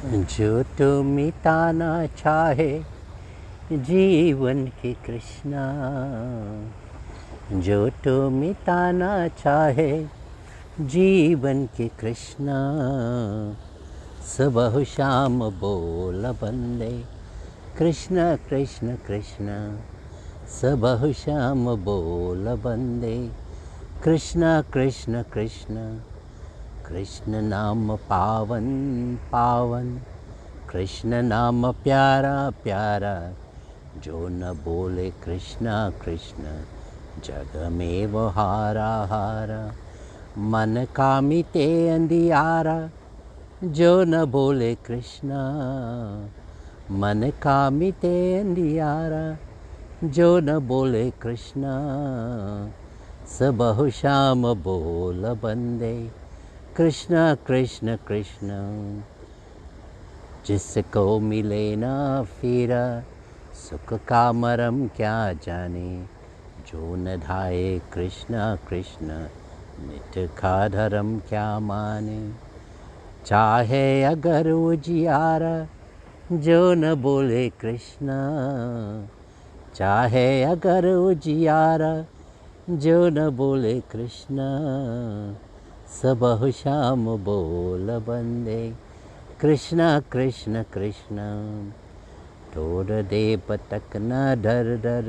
जो तो मिटाना चाहे जीवन के कृष्णा, जो तो मिटाना चाहे जीवन के कृष्णा, सुबह शाम बोल बंदे कृष्ण कृष्ण कृष्ण, सुबह शाम बोल बंदे कृष्ण कृष्ण कृष्ण। कृष्ण नाम पावन पावन, कृष्ण नाम प्यारा प्यारा, जो न बोले कृष्णा कृष्ण जग में वो हारा हारा। मन का मिटे अंधियारा, जो न बोले कृष्णा, मन का मिटे अंधियारा, जो न बोले कृष्णा, सुबह शाम बोल बंदे कृष्णा कृष्ण कृष्ण। जिसको मिले ना फिर सुख का मरम क्या जाने, जो न ढाए कृष्णा कृष्ण नित का धर्म क्या माने। चाहे अगर उजियारा, जो न बोले कृष्णा, चाहे अगर उजियारा, जो न बोले कृष्णा, सुबह शाम बोल बंदे कृष्णा कृष्ण कृष्ण। तोड़ दे पतक न डर डर,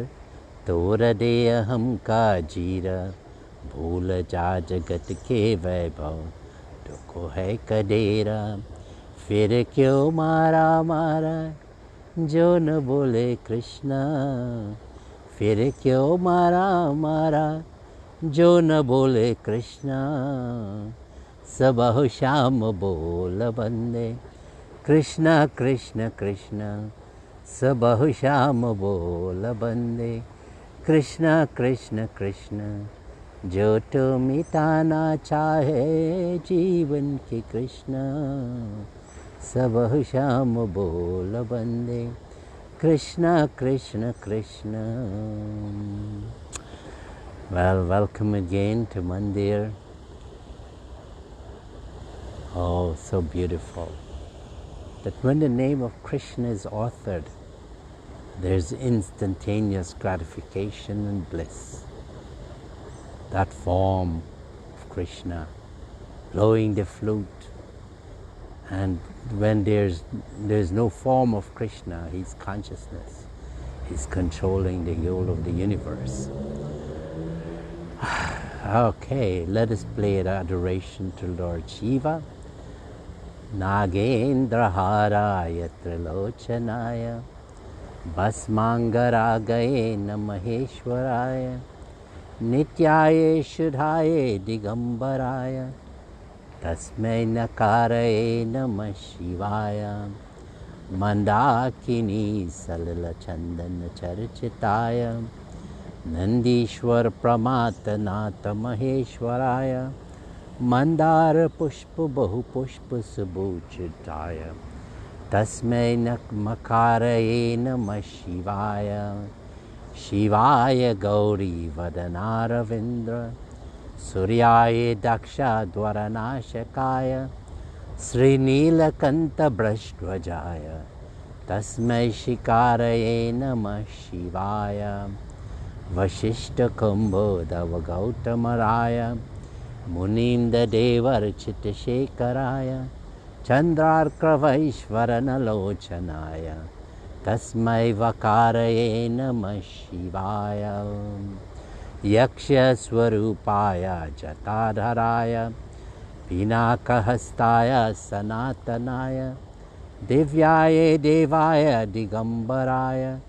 तोड़ दे अहम का जीरा, भूल जा जगत के वैभव तुको है कडेरा। फिर क्यों मारा मारा, जो न बोले कृष्णा, फिर क्यों मारा मारा, जो न बोले कृष्णा, सुबह शाम बोल बंदे कृष्णा कृष्ण कृष्ण, सुबह शाम बोल बंदे कृष्णा कृष्ण कृष्ण। जो तो मिटाना चाहे जीवन के कृष्णा, सुबह शाम बोल बंदे Krishna Krishna Krishna. Well, welcome again to Mandir. Oh, so beautiful that when the name of Krishna is authored, there's instantaneous gratification and bliss. That form of Krishna, blowing the flute, and when there's no form of Krishna, he's consciousness. He's controlling the whole of the universe. Okay, let us play an adoration to Lord Shiva. Nagendraharaya Trilochanaya, Bhasmangaragaye Namaheshwaraya, Nityaye Shudhaye Digambaraya, Tasmai Nakaraye Namah Shivaya, Mandakini Salila Chandana Charchitaya, Nandishwar Pramata Nata Maheshwaraya, Mandara Pushpa Bahu Pushpa Subhuchitaya, Tasmai Makaraye Namah Shivaya, Shivaya Gauri Vadanaravindra, Suryaye Daksha Dwaranashakaya, Sri Nilakanta Brashdvajaya, Tasmai Shikaraye Namah Shivaya, Vashishta Kumbho Davagautamāraya, Munimda Devarchita Shekaraya, Chandrarka Vaishvaranalochanaya, Tasmai Vakaraye Namah Shivaya, Yaksha Swarupaya Jatadharaya, Pinakahastaya Sanatanaya, Divyaye Devaya Digambaraya,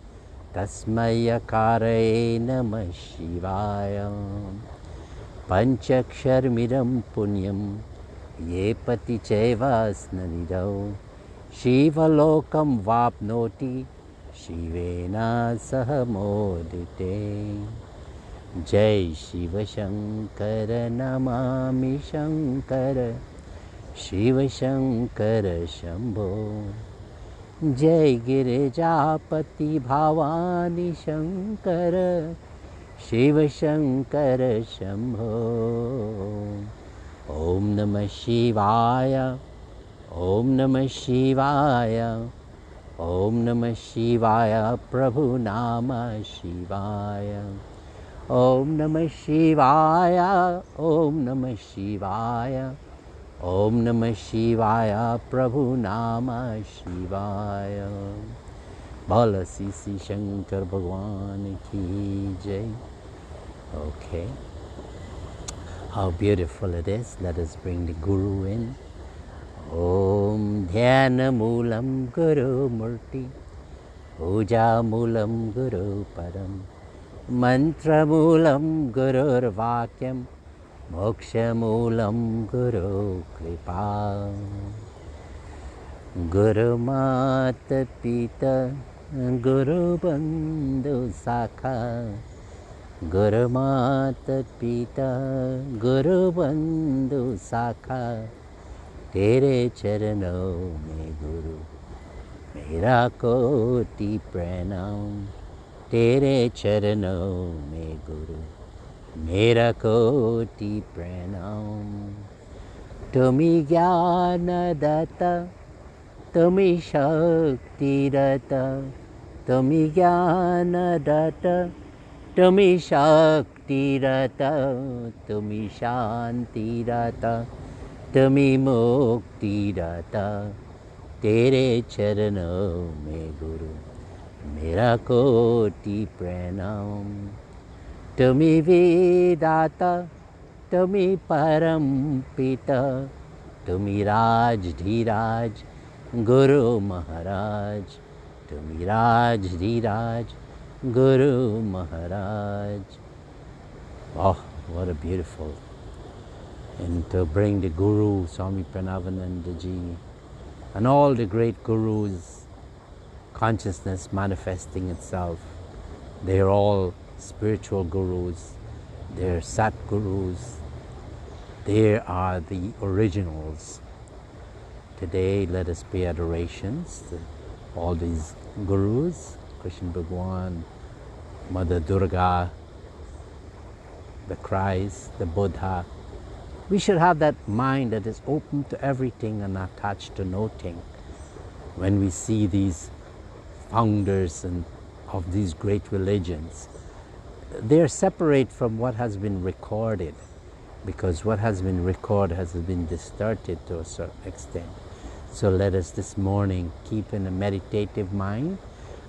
Tasmai Yakaraye Namah Shivaya. Panchaksharmiram punyam ye pati chaivasnanidau, Shivalokam vapnoti Shivena sahamodite. Jai Shiva Shankara Namami Shankara, Shiva Shankara Shambho. Jai Girijapati Bhavani Shankara, Shiva Shankara Shambho. Om Namah Shivaya, Om Namah Shivaya. Om Namah Shivaya. Prabhu Nama Shivaya. Om Namah Shivaya. Om Namah Shivaya. Om Namah Shivaya. Prabhu Nama Shivaya. Bala Sisi Shankar Bhagwan Ki Jai. Okay. How beautiful it is. Let us bring the Guru in. Om Dhyana Moolam Guru Murti. Puja Moolam Guru Padam. Mantra Moolam Guru Vakyam. Moksha Moolam Guru Kripa. Guru Mata Pita. Guru Bandhu Sakha. Guru Mata Pita. Guru Bandhu Sakha. Tere charanon mein Guru, mera koti pranam. Tere charanon mein Guru, mera koti pranam. Tumi jnana datta, tumi shakti datta. Tumi jnana datta, tumi shakti datta. Tumi shanti datta. Tumi mukti data, tere charanon mein Guru, mera koti pranam. Tumi vedata, tumi param pita, tumi raj dhiraj, Guru Maharaj. Tumi raj dhiraj, Guru Maharaj. Oh, what a beautiful. And to bring the Guru, Swami Parameshananda ji, and all the great Gurus, consciousness manifesting itself. They're all spiritual Gurus, they're Sat Gurus, they are the originals. Today let us pay adorations to all these Gurus, Krishna Bhagwan, Mother Durga, the Christ, the Buddha. We should have that mind that is open to everything and attached to nothing. When we see these founders of these great religions, they're separate from what has been recorded, because what has been recorded has been distorted to a certain extent. So let us this morning keep in a meditative mind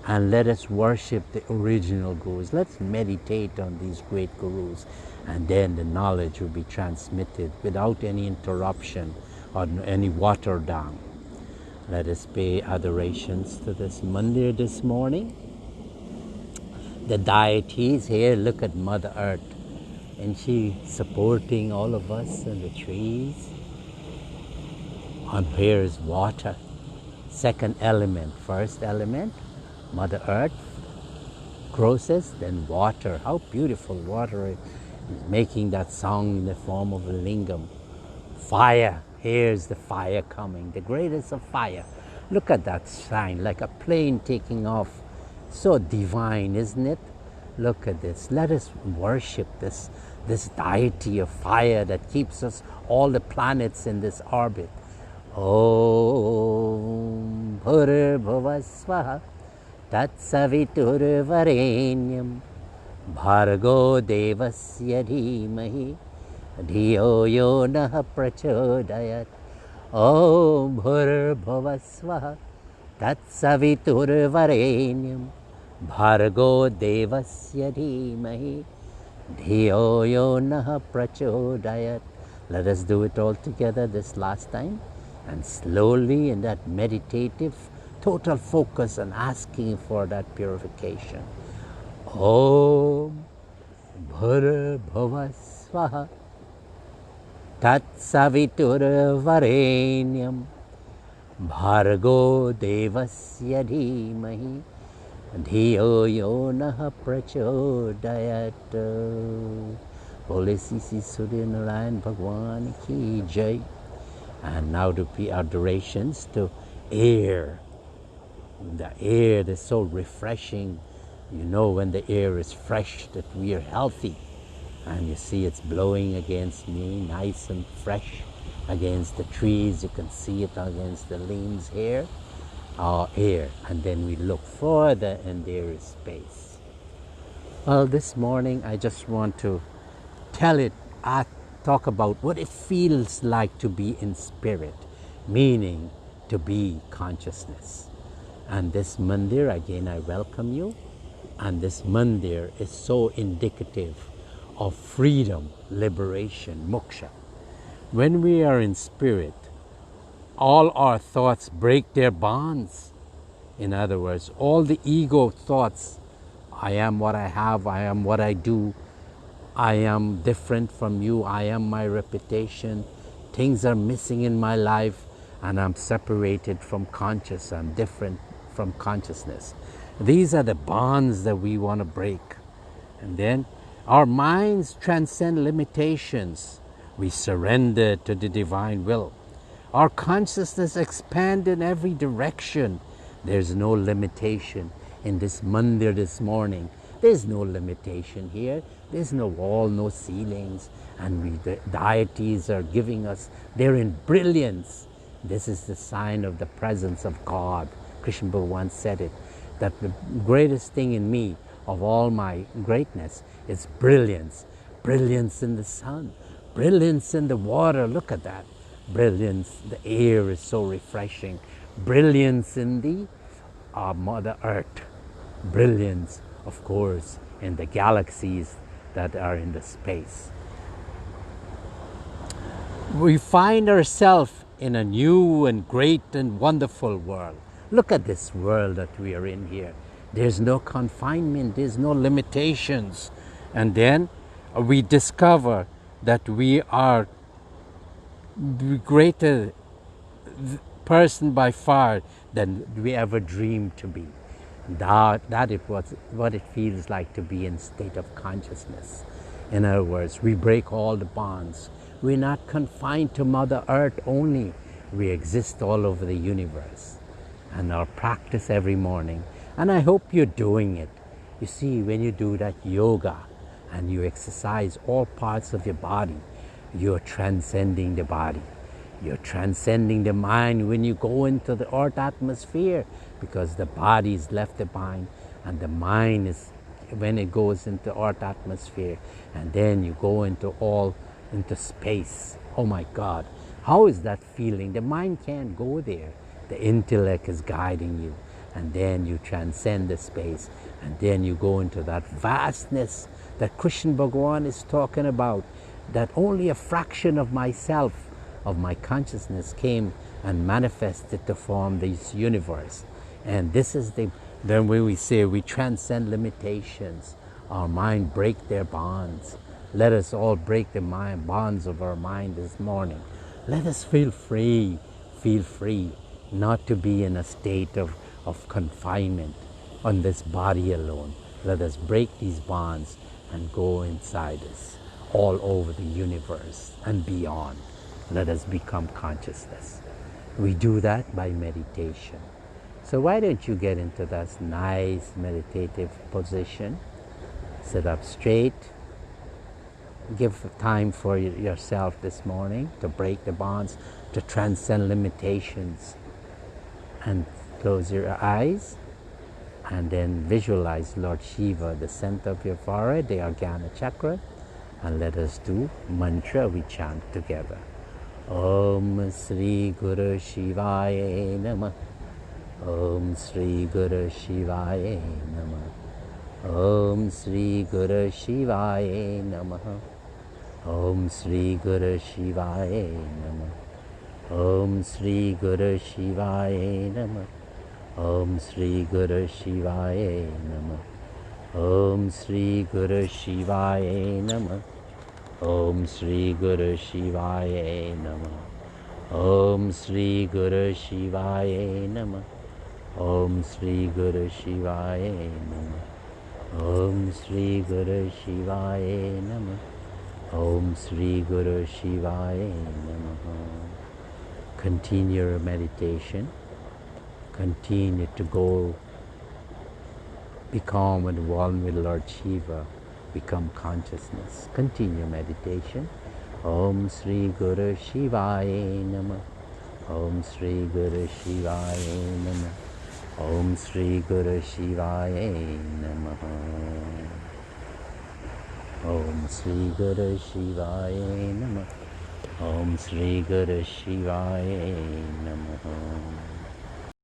and let us worship the original Gurus. Let's meditate on these great Gurus, and then the knowledge will be transmitted without any interruption or any water down. Let us pay adorations to this mandir this morning. The deities here, look at Mother Earth, and she supporting all of us and the trees. And here is water, second element. First element, Mother Earth, process, then water. How beautiful water is, making that song in the form of a lingam. Fire, here's the fire coming, the greatest of fire. Look at that sign, like a plane taking off. So divine, isn't it? Look at this. Let us worship this deity of fire that keeps us, all the planets in this orbit. Om Bhur Swaha Tat Savitur Varenyam Bhargo Devasya Dhimahi Dhiyo Yo Nah Prachodayat. Om Bhur Swaha Tat Savitur Varenyam Bhargo Devasya Dhimahi Dhiyo Yo Nah Prachodayat. Let us do it all together this last time, and slowly in that meditative total focus and asking for that purification. Om Bhur Swaha Tat Savitur Varenyam Bhargo Devasya Dhimahi Dhiyo Yo Nah Prachodayat. Holy Sisi Surya Narayan Bhagwan Ki Jai. And now to pay adorations to air. The air is so refreshing. You know when the air is fresh that we are healthy. And you see it's blowing against me, nice and fresh. against the trees. You can see it against the leaves here, or here. And then we look further and there is space. Well, this morning I just want to talk about what it feels like to be in spirit, meaning to be consciousness. And this mandir, again, I welcome you. And this mandir is so indicative of freedom, liberation, moksha. When we are in spirit, all our thoughts break their bonds. In other words, all the ego thoughts, I am what I have, I am what I do, I am different from you, I am my reputation, things are missing in my life, and I'm separated from conscious, I'm different from consciousness. These are the bonds that we want to break. And then our minds transcend limitations. We surrender to the divine will. Our consciousness expands in every direction. There's no limitation in this mandir this morning. There's no limitation here. There's no wall, no ceilings. And the deities are giving us, they're in brilliance. This is the sign of the presence of God. Krishna once said it, that the greatest thing in me, of all my greatness, is brilliance. Brilliance in the sun, brilliance in the water, look at that. Brilliance, the air is so refreshing. Brilliance in the Mother Earth. Brilliance, of course, in the galaxies that are in the space. We find ourselves in a new and great and wonderful world. Look at this world that we are in here. There's no confinement, there's no limitations. And then we discover that we are the greater person by far than we ever dreamed to be. That is what it feels like to be in state of consciousness. In other words, we break all the bonds. We're not confined to Mother Earth only. We exist all over the universe. And our practice every morning, and I hope you're doing it. You see, when you do that yoga and you exercise all parts of your body, you're transcending the body. You're transcending the mind when you go into the earth atmosphere, because the body is left behind and the mind is, when it goes into earth atmosphere, and then you go into space. Oh my God, how is that feeling? The mind can't go there. The intellect is guiding you, and then you transcend the space, and then you go into that vastness that Krishna Bhagavan is talking about, that only a fraction of myself, of my consciousness, came and manifested to form this universe. And this is then when we say we transcend limitations, our mind break their bonds. Let us all break the bonds of our mind this morning. Let us feel free, not to be in a state of confinement on this body alone. Let us break these bonds and go inside us, all over the universe and beyond. Let us become consciousness. We do that by meditation. So why don't you get into that nice meditative position? Sit up straight. Give time for yourself this morning to break the bonds, to transcend limitations. And close your eyes, and then visualize Lord Shiva, the center of your forehead, the Ajna chakra, and let us do mantra we chant together. Om Sri Guru Shivaya Namah. Om Sri Guru Shivaya Namah. Om Sri Guru Shivaya Namah. Om Sri Guru Shivaya Namah. Om Sri Guru Shivaya Namah. Om Sri Guru Shivaya Namah. Om Sri Guru Shivaya Namah. Om Sri Guru Shivaya Namah. Om Sri Guru Shivaya Namah. Om Sri Guru Shivaya Namah. Om Sri Guru Shivaya Namah. Om Sri Guru Shivaya Namah. Continue your meditation. Continue to go, become one with Lord Shiva, become consciousness. Continue meditation. Om Shri Guru Shivaya Namah. Om Shri Guru Shivaya Namah. Om Shri Guru Shivaya Namah. Om Shri Guru Shivaya Namah. Om Shri Guru Shivaya Namah.